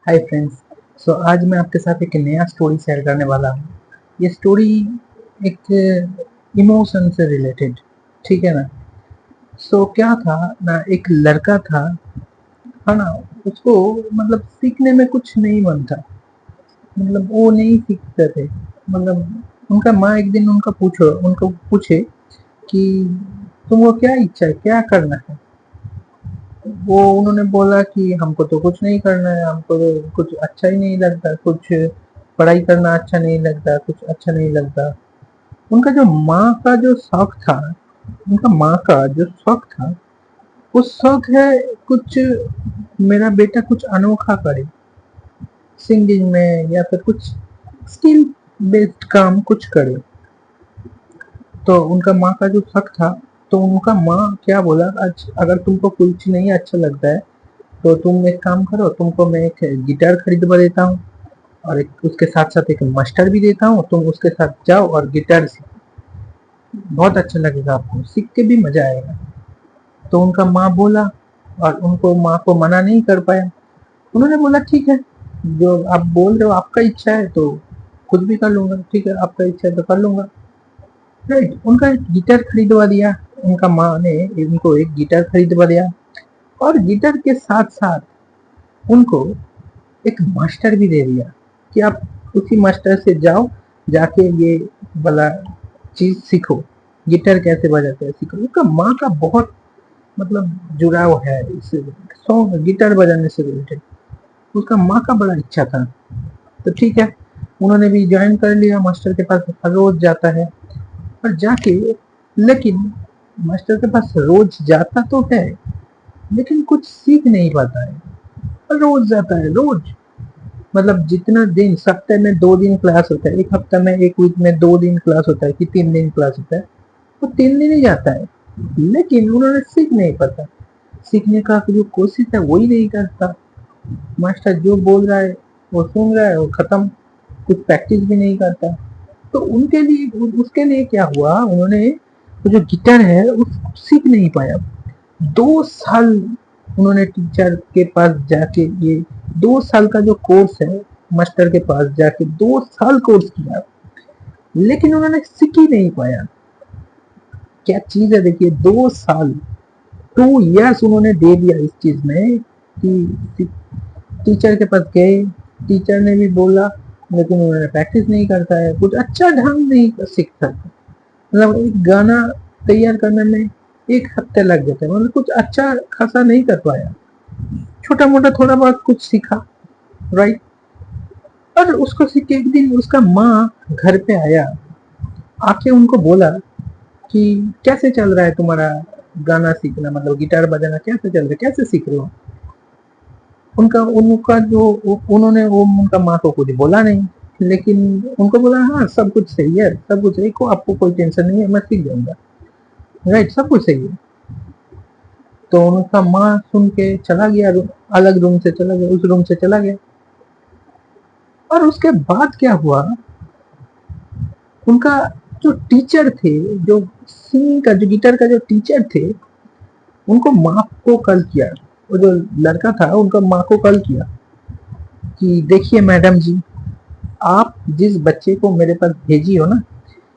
Hi friends. आज मैं आपके साथ एक नया स्टोरी शेयर करने वाला हूँ। ये स्टोरी एक इमोशन से रिलेटेड, ठीक है ना। क्या था ना, एक लड़का था, है ना। उसको मतलब सीखने में कुछ नहीं मन था, मतलब वो नहीं सीखते थे। मतलब उनका माँ एक दिन उनको पूछे कि तुमको क्या इच्छा है, क्या करना है। वो उन्होंने बोला कि हमको तो कुछ नहीं करना है, हमको तो कुछ अच्छा ही नहीं लगता, कुछ पढ़ाई करना अच्छा नहीं लगता, कुछ अच्छा नहीं लगता। उनका जो माँ का जो शौक था, उनका माँ का जो शौक था, वो शौक है कुछ, मेरा बेटा कुछ अनोखा करे, सिंगिंग में या फिर कुछ स्किल बेस्ड काम कुछ करे। तो उनका माँ का जो शौक था, तो उनका माँ क्या बोला, आज अगर तुमको कुछ नहीं अच्छा लगता है तो तुम एक काम करो, तुमको मैं एक गिटार खरीदवा देता हूँ और एक उसके साथ साथ एक मास्टर भी देता हूँ, तुम उसके साथ जाओ और गिटार सीखो, बहुत अच्छा लगेगा आपको, सीख के भी मजा आएगा। तो उनका माँ बोला, और उनको माँ को मना नहीं कर पाया। उन्होंने बोला ठीक है, जो आप बोल रहे हो आपका इच्छा है तो खुद भी कर लूंगा, ठीक है आपका इच्छा है तो कर लूंगा। राइट, उनका एक गिटार खरीदवा दिया। उनका माँ ने उनको एक गिटार खरीदवा दिया, और गिटार के साथ साथ उनको एक मास्टर भी दे दिया कि आप उसी मास्टर से जाओ, जाके ये वाला चीज सीखो, गिटार कैसे बजाते हैं सीखो। उसका माँ का बहुत मतलब जुड़ाव है इस सॉन्ग गिटार बजाने से रिलेटेड, उसका माँ का बड़ा इच्छा था। तो ठीक है, उन्होंने भी ज्वाइन कर लिया, मास्टर के पास हर रोज जाता है और जाके, लेकिन मास्टर के पास रोज जाता तो है लेकिन कुछ सीख नहीं पाता है। रोज जाता है, रोज मतलब जितना दिन, सप्ताह में 2 दिन क्लास होता है, एक हफ्ता में, एक वीक में 2 दिन क्लास होता है कि 3 दिन क्लास होता है, वो 3 दिन ही जाता है, लेकिन उन्होंने सीख नहीं पाता। सीखने का जो कोशिश है वही नहीं करता। मास्टर जो बोल रहा है वो सुन रहा है, वो खत्म, कुछ प्रैक्टिस भी नहीं करता। तो उनके लिए, उसके लिए क्या हुआ, उन्होंने वो जो गिटार है उसको सीख नहीं पाया। 2 साल उन्होंने टीचर के पास जाके, ये 2 साल का जो कोर्स है, मास्टर के पास जाके 2 साल कोर्स किया, लेकिन उन्होंने सीख ही नहीं पाया। क्या चीज है, देखिए 2 साल, 2 इयर्स उन्होंने दे दिया इस चीज में कि टीचर के पास गए, टीचर ने भी बोला, लेकिन उन्होंने प्रैक्टिस नहीं करता है, कुछ अच्छा ढंग नहीं सीख सकता। मतलब एक गाना तैयार करने में 1 हफ्ते लग जाता है, मतलब कुछ अच्छा खासा नहीं कर पाया, छोटा मोटा थोड़ा बहुत कुछ सीखा। राइट, और उसको सीख के एक दिन उसका माँ घर पे आया, आके उनको बोला कि कैसे चल रहा है तुम्हारा गाना सीखना, मतलब गिटार बजाना कैसे चल रहा है, कैसे सीख रहे हो। उनका उनका जो उन्होंने वो उनका माँ को कुछ बोला नहीं, लेकिन उनको बोला हाँ सब कुछ सही है, सब कुछ सही को, आपको कोई टेंशन नहीं है, मैं सीख जाऊंगा। राइट, सब कुछ सही है। तो उनका माँ सुन के चला गया, अलग रूम से चला गया, उस रूम से चला गया। और उसके बाद क्या हुआ, उनका जो टीचर थे, जो सिंगिंग का, जो गिटार का जो टीचर थे, उनको माँ को कॉल किया। वो जो लड़का था उनका माँ को कॉल किया कि देखिए मैडम जी, आप जिस बच्चे को मेरे पास भेजी हो ना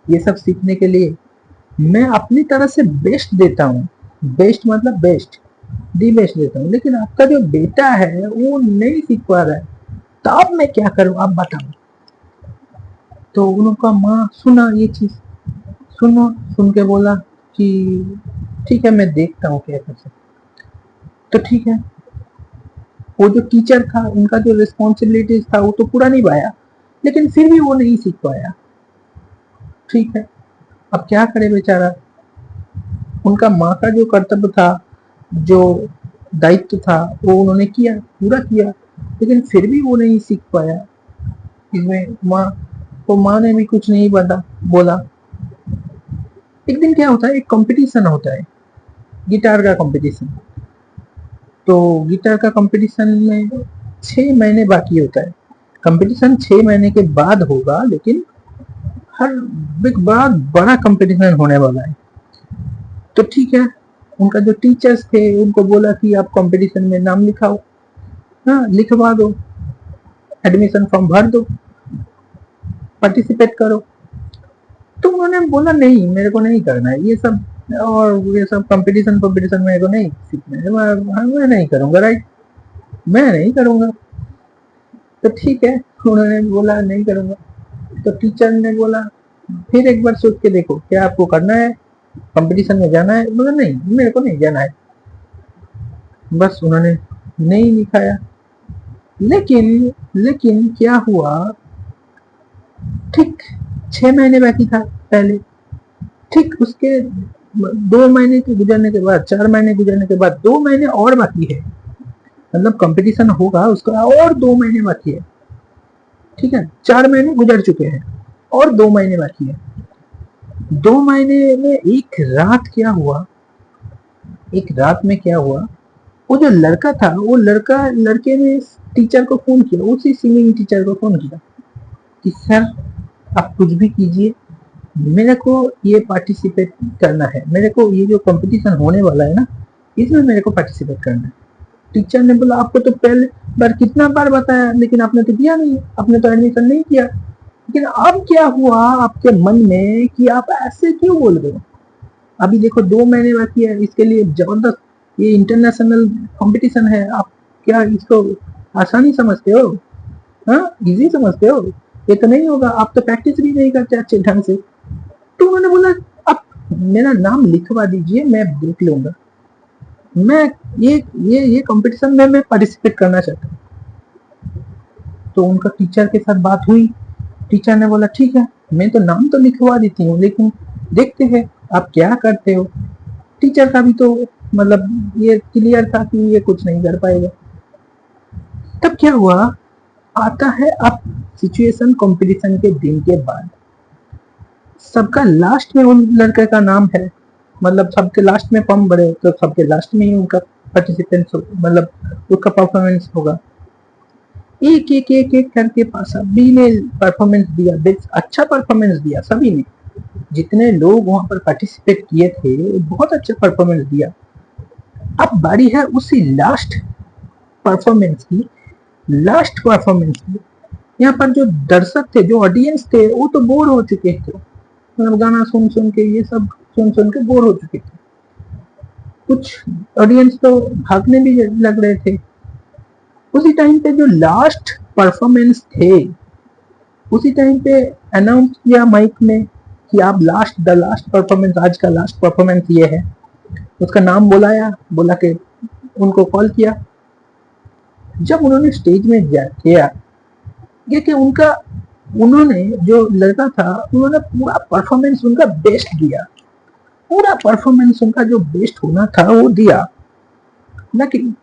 ये सब सीखने के लिए, मैं अपनी तरह से बेस्ट देता हूँ, बेस्ट मतलब बेस्ट, दी बेस्ट देता हूँ, लेकिन आपका जो बेटा है वो नहीं सीख पा रहा है, तो अब मैं क्या करूँ आप बताओ। तो उनका माँ सुना ये चीज, सुनो, सुन के बोला कि ठीक है मैं देखता हूँ क्या कर सकता। तो ठीक है, वो जो टीचर था उनका जो रिस्पॉन्सिबिलिटीज था वो तो पूरा नहीं पाया, लेकिन फिर भी वो नहीं सीख पाया। ठीक है, अब क्या करे बेचारा। उनका माँ का जो कर्तव्य था, जो दायित्व था, वो उन्होंने किया, पूरा किया, लेकिन फिर भी वो नहीं सीख पाया। इसमें माँ, तो माँ ने भी कुछ नहीं बता बोला। एक दिन क्या होता है, एक कंपटीशन होता है, गिटार का कंपटीशन। तो गिटार का कंपटीशन में 6 महीने बाकी होता है, कंपटीशन 6 महीने के बाद होगा, लेकिन हर एक बड़ा बड़ा कंपटीशन होने वाला है। तो ठीक है, उनका जो टीचर्स थे उनको बोला कि आप कंपटीशन में नाम लिखाओ, हाँ लिखवा दो। एडमिशन फॉर्म भर दो, पार्टिसिपेट करो। तो उन्होंने बोला नहीं, मेरे को नहीं करना है ये सब, और ये सब कंपटीशन मेरे को नहीं सीखना है, मैं नहीं करूंगा, राइट, मैं नहीं करूंगा। तो ठीक है, उन्होंने बोला नहीं करूंगा। तो टीचर ने बोला फिर एक बार सोच के देखो, क्या आपको करना है, कंपटीशन में जाना है? बोला नहीं, मेरे को नहीं जाना है। बस उन्होंने नहीं लिखाया। लेकिन लेकिन क्या हुआ, ठीक 6 महीने बाकी था पहले, ठीक उसके 2 महीने के गुजरने के बाद, 4 महीने गुजरने के बाद 2 महीने और बाकी है, मतलब कंपटीशन होगा उसका और 2 महीने बाकी है। ठीक है, 4 महीने गुजर चुके हैं और 2 महीने बाकी है। 2 महीने में एक रात क्या हुआ, एक रात में क्या हुआ, वो जो लड़का था, वो लड़के ने टीचर को फोन किया, उसी सिंगिंग टीचर को फोन किया कि सर आप कुछ भी कीजिए, मेरे को ये पार्टिसिपेट करना है, मेरे को ये जो कंपटीशन होने वाला है ना, इसमें मेरे को पार्टिसिपेट करना है। टीचर ने बोला आपको तो पहले बार कितना बार बताया, लेकिन आपने तो दिया नहीं, आपने तो एडमिशन नहीं किया, लेकिन अब क्या हुआ आपके मन में कि आप ऐसे क्यों बोल रहे हो? अभी देखो 2 महीने बाकी है, इसके लिए जबरदस्त, ये इंटरनेशनल कंपटीशन है, आप क्या इसको आसानी समझते हो? हाँ, इजी समझते हो? ये तो नहीं होगा, आप तो प्रैक्टिस भी नहीं करते अच्छे ढंग से। तो उन्होंने बोला आप मेरा नाम लिखवा दीजिए, मैं देख लूंगा, मैं ये कंपटीशन में मैं पार्टिसिपेट करना चाहता हूँ। तो उनका टीचर के साथ बात हुई, टीचर ने बोला ठीक है, मैं तो नाम तो लिखवा देती हूँ, लेकिन देखते हैं आप क्या करते हो। टीचर का भी तो मतलब ये क्लियर था कि ये कुछ नहीं कर पाएगा। तब क्या हुआ, आता है अब सिचुएशन कंपटीशन के दिन के बाद, सबका लास्ट में उन लड़के का नाम है, मतलब सबके लास्ट में फॉर्म भरे तो सबके लास्ट में ही उनका पार्टिसिपेंट मतलब उसका परफॉर्मेंस होगा। एक एक एक एक करके सभी ने परफॉर्मेंस दिया, अच्छा परफॉर्मेंस दिया सभी ने, जितने लोग वहां पर पार्टिसिपेट किए थे बहुत अच्छा परफॉर्मेंस दिया। अब बारी है उसी लास्ट परफॉर्मेंस की, लास्ट परफॉर्मेंस की। यहाँ पर जो दर्शक थे, जो ऑडियंस थे, वो तो बोर हो चुके थे, मतलब गाना सुन सुन के, ये सब सुन सुन के बोर हो चुके थे। कुछ ऑडियंस तो भागने भी लग रहे थे। उसी टाइम पे जो लास्ट परफॉर्मेंस थे, उसी टाइम पे अनाउंस किया माइक में कि आप द लास्ट परफॉर्मेंस, आज का लास्ट परफॉर्मेंस ये है। उसका नाम बुलाया, बोला के उनको कॉल किया। जब उन्होंने स्टेज में किया, ये कि उन्होंने जो लड़का था, उन्होंने पूरा परफॉर्मेंस उनका बेस्ट दिया, पूरा परफॉर्मेंस उनका जो बेस्ट होना था वो दिया, लेकिन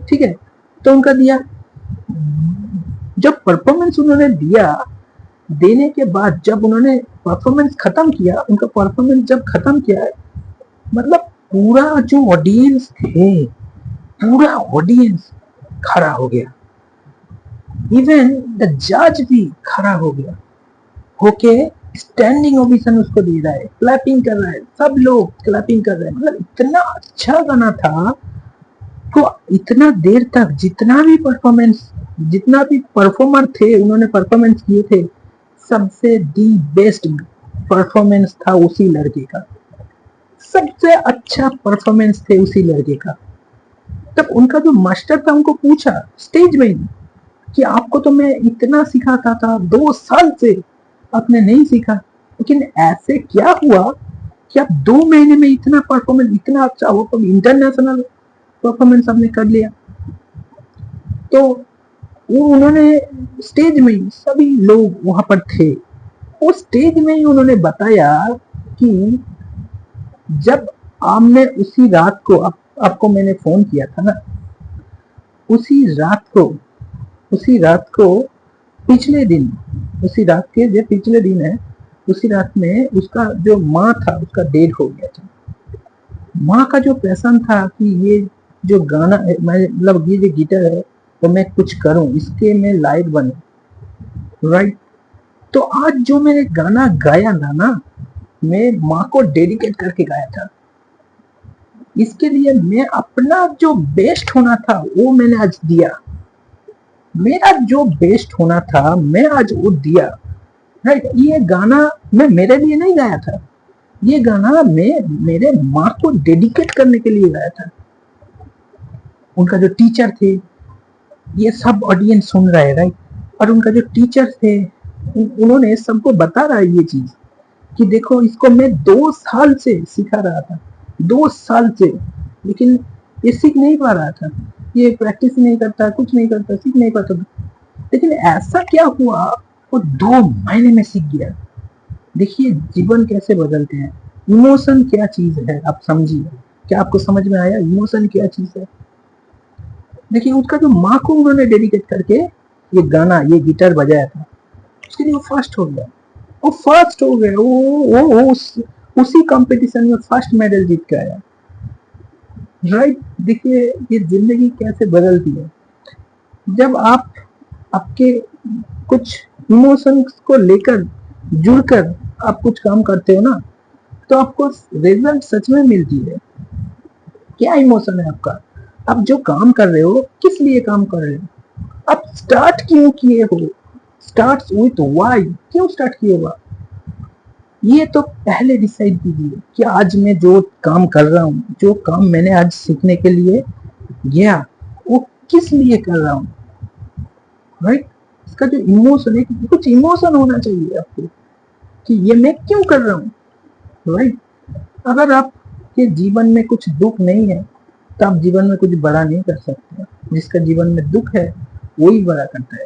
ठीक है, तो उनका दिया। जब परफॉर्मेंस उन्होंने दिया, देने के बाद जब उन्होंने परफॉर्मेंस खत्म किया, उनका परफॉर्मेंस जब खत्म किया, मतलब पूरा जो ऑडियंस थे, पूरा ऑडियंस खड़ा हो गया, इवन द जज भी खड़ा हो गया, होके स्टैंडिंग ओवेशन उसको दे रहा है, क्लैपिंग कर रहा है, सब लोग क्लैपिंग कर रहे हैं। मतलब इतना अच्छा गाना था, तो इतना देर तक जितना भी परफॉर्मर थे, उन्होंने परफॉर्मेंस किए थे, सबसे दी बेस्ट परफॉर्मेंस था उसी लड़के का, सबसे अच्छा परफॉर्मेंस थे उसी लड़के का। तब उनका जो मास्टर था उनको पूछा स्टेज में कि आपको तो मैं इतना सिखाता था, 2 साल से आपने नहीं सीखा, लेकिन ऐसे क्या हुआ कि आप 2 महीने में इतना परफॉर्मेंस, इतना अच्छा, वो तो इंटरनेशनल परफॉर्मेंस आपने कर लिया। तो वो उन्होंने स्टेज में, सभी लोग वहां पर थे, वो स्टेज में ही उन्होंने बताया कि जब आपने उसी रात को, आपको मैंने फोन किया था ना, उसी रात को पिछले दिन, उसी रात के जो पिछले दिन है, उसी रात में उसका जो माँ था, उसका डेड हो गया था। माँ का जो पैशन था कि ये जो गाना, मतलब ये जो गिटार है, तो मैं कुछ करूं, इसके मैं लायक बनूं, राइट। तो आज जो मैंने गाना गाया था ना, मैं माँ को डेडिकेट करके गाया था, इसके लिए मैं अपना जो बेस्ट होना था वो मैंने आज दिया। मेरा जो बेस्ट होना था मैं आज वो दिया। राइट, ये गाना मैं मेरे लिए नहीं गाया था, ये गाना मैं मेरे माँ को डेडिकेट करने के लिए गाया था। उनका जो टीचर थे, ये सब ऑडियंस सुन रहा है, राइट, और उनका जो टीचर थे उन्होंने सबको बता रहा है ये चीज कि देखो इसको मैं 2 साल से सिखा रहा था, 2 साल से, लेकिन ये सीख नहीं पा रहा था, ये प्रैक्टिस नहीं करता, कुछ नहीं करता, सीख नहीं पाता। लेकिन ऐसा क्या हुआ, वो 2 महीने में सीख गया। देखिए जीवन कैसे बदलते हैं। इमोशन क्या चीज है आप समझिए। क्या आपको समझ में आया इमोशन क्या चीज है? देखिए उसका जो माँ को उन्होंने डेडिकेट करके ये गाना, ये गिटार बजाया था, उसके लिए वो फर्स्ट हो गया, वो फर्स्ट हो गया, वो उसी कंपटीशन में फर्स्ट मेडल जीत के आया। राइट, देखिए ये जिंदगी कैसे बदलती है। जब आप आपके कुछ इमोशंस को लेकर जुड़कर आप कुछ काम करते हो ना, तो आपको रिजल्ट सच में मिलती है। क्या इमोशन है आपका? आप जो काम कर रहे हो किस लिए काम कर रहे हो? आप स्टार्ट क्यों किए हो? स्टार्ट विथ व्हाई, क्यों स्टार्ट किए हो? ये तो पहले डिसाइड कीजिए कि आज मैं जो काम कर रहा हूँ, जो काम मैंने आज सीखने के लिए गया, वो किस लिए कर रहा हूँ। राइट, इसका जो इमोशन है, कुछ इमोशन होना चाहिए आपको कि ये मैं क्यों कर रहा हूँ। राइट, अगर आपके जीवन में कुछ दुख नहीं है तो आप जीवन में कुछ बड़ा नहीं कर सकते। जिसका जीवन में दुख है वही बड़ा करता है।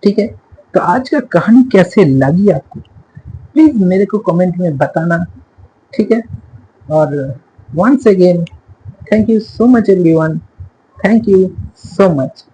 ठीक है, तो आज का कहानी कैसे लगी आपको, प्लीज मेरे को कमेंट में बताना। ठीक है, और once again thank you so much everyone, thank you so much.